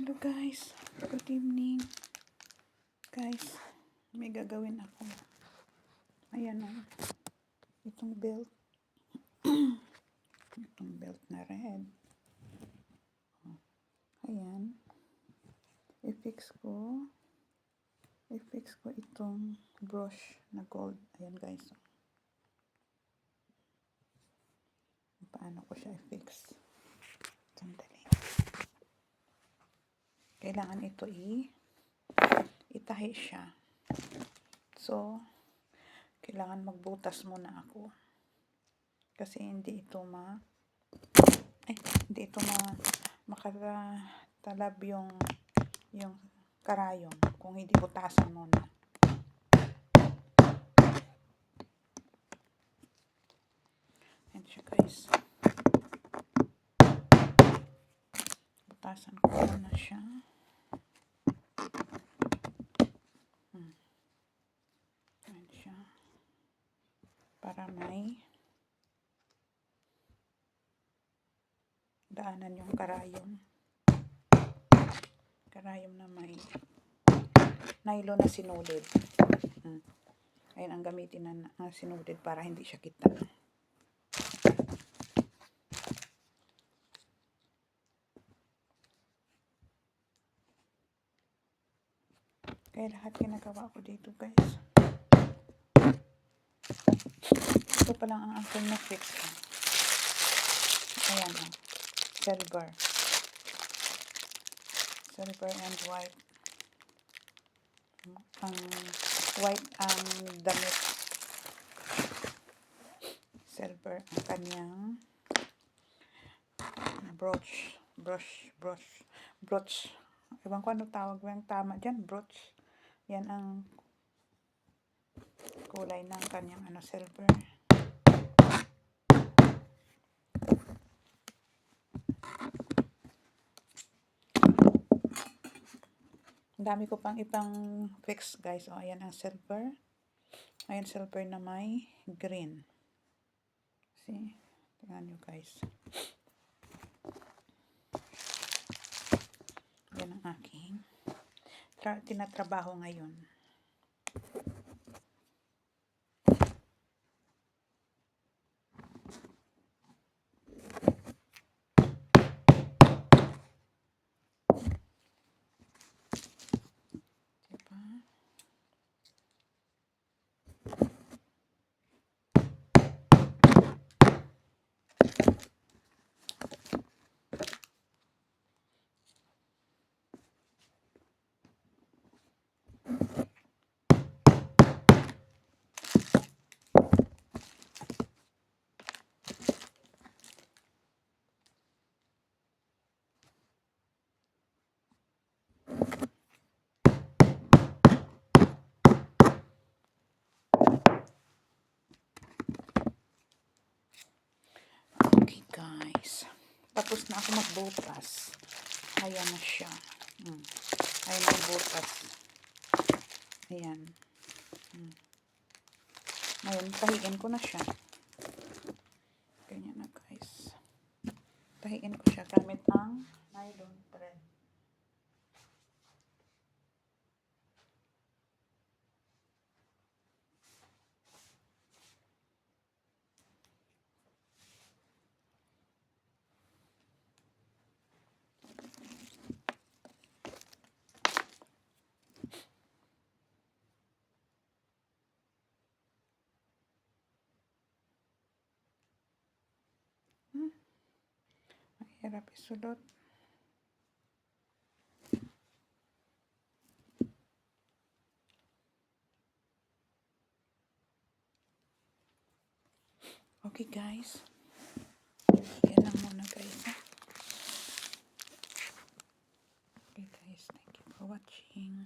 Hello guys, good evening. Guys, may gagawin ako. Ayan o, itong belt. Itong belt na red. Ayan. I-fix ko itong brush na gold. Ayan guys. Paano ko siya i-fix? Sandali. Kailangan ito itahi siya. So, kailangan magbutas muna ako. Kasi hindi ito makatalab yung karayom kung hindi butasan muna. Ayan siya guys. Butasan ko muna siya. Ayan siya. Para may daanan yung karayom. Karayom na may nylon na sinulid. Ayan ang gamitin na sinulid para hindi siya kita. Kaya lahat ginagawa ko dito guys. Ito pa lang ang aking na-fix. Ayan o. Silver and white. Ang white ang damit. Silver ang kanyang brooch. Ewan ko ano tawag yung tama dyan. Brooch. Yan ang kulay ng kanyang silver. Ang dami ko pang ipang fix guys. O, ayan ang silver. Ayan silver na may green. See? Tingnan nyo guys. Yan ang aking tinatrabaho ngayon. Okay guys, tapos na ako magbutas. Ayan na siya. Ayan ang butas. Ayan. Ngayon, tahiin ko na siya. Ganyan na guys. Tahiin ko siya gamit ang nylon thread. Mahirap isulot. Okay guys. Yan lang muna guys. Okay guys, thank you for watching.